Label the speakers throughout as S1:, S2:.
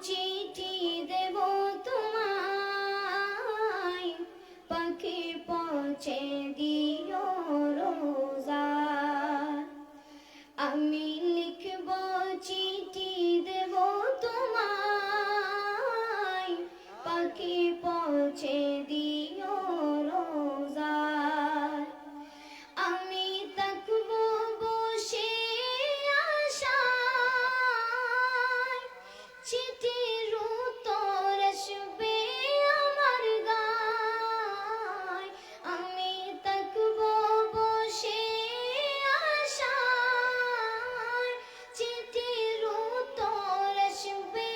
S1: চিঠি দেব তোমায়, পাখি পৌঁছে দিও রোজায়। আমি লিখব চিঠি দেব তোমায়, পাখি পৌঁছে দিও রোজায়। আমি থাকব বসে আশায়, চিঠির উত্তর আসবে আমার গায়। আমি থাকব বসে আশায়, চিঠির উত্তর আসবে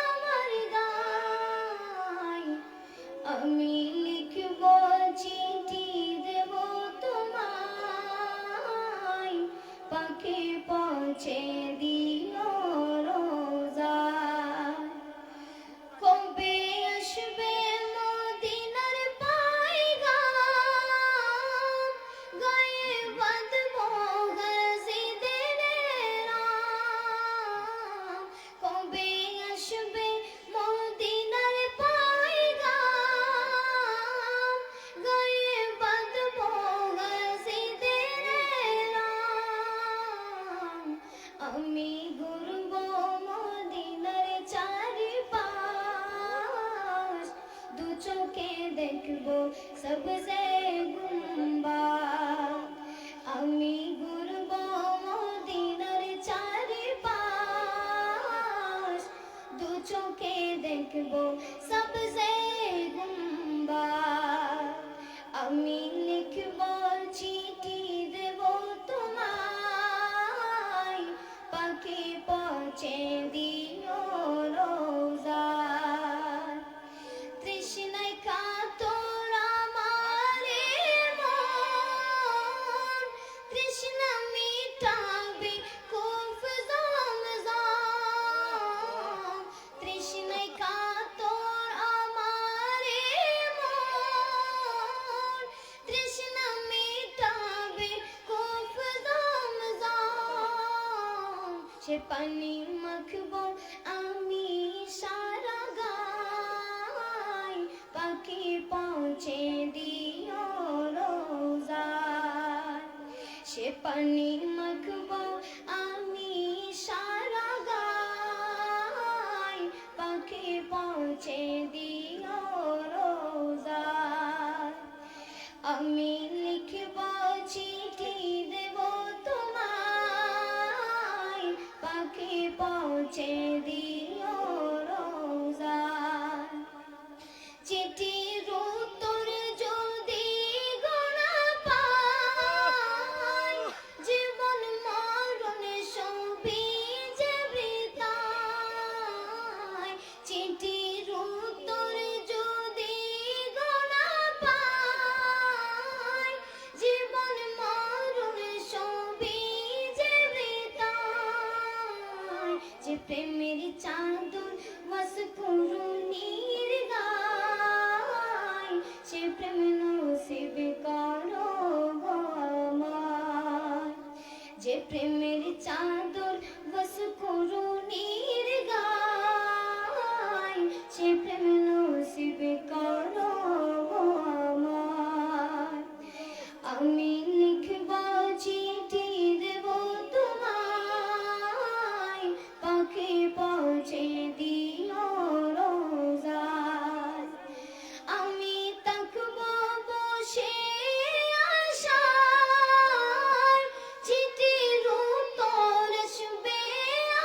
S1: আমার গায়। আমি লিখব চিঠি দেব তোমায়, পাখি পৌঁছে দিও রোজায়। কবে আসবে মদিনার পায়গাম, গায়ে বাঁধব গাজীদের নাম। কবে আসবে মদিনার পায়গাম, গায়ে বাঁধব গাজীদের নাম। আমি ঘুরব মদিনার চারিপাশ, দু চোখে দেখব সবজে গুম্বাদ। আমি ঘুরব মদিনার চারিপাশ, দু চোখে দেখব সবজে গুম্বাদ। আমি লিখব চিঠি দেব তোমায়, পাখি পৌঁছে দিও রোজায়। তৃষ্ণায় কাতর আমার মন, তৃষ্ণা মিটাবে কুফ জমজম। তৃষ্ণায় কাতর আমার মন, তৃষ্ণা মিটাবে কুফ জমজম। সে পানি মাখব আমি সারা গায়, পাখি পৌঁছে দিও রোজায়। সে পানি মাখব আমি সারা গায়, পাখি পৌঁছে দিও রোজায়। আমি লিখব চিঠি দেব তোমায়, পাখি পৌঁছে দিও রোজায়। চিঠির উত্তর যদি গোনা পাই, জীবন মরণ সবই যে বৃথায়। চিঠির উত্তর যদি গোনা পাই, জীবন মরণ সবই যে বৃথায়। যে প্রেমের চাদর ওয়াসকুরুনির গায়, সে প্রেম নসিব করো গো আমায়। যে প্রেমের চাদর ওয়াসকুরুনির গায়, সে প্রেম নসিব করো গো আমায়। আমি লিখব চিঠি দেব তোমায়, পাখি পৌঁছে দিও রোজায়। আমি থাকব বসে আশায়, চিঠির উত্তর আসবে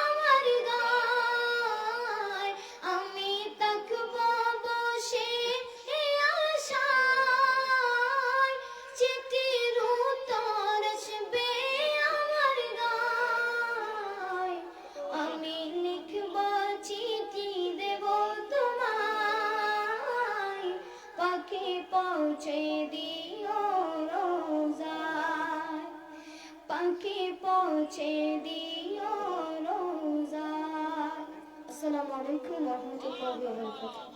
S1: আমার গায়। আমি থাকব বসে আশায়, চিঠির উত্তর আসবে আমার গায়। আমি লিখব চিঠি দেব তোমায়, পাখি পৌঁছে দিও রোজায়। পাখি পৌঁছে দিও রোজায়। আসসালামু আলাইকুম ওয়া রাহমাতুল্লাহি ওয়া বারাকাতুহু।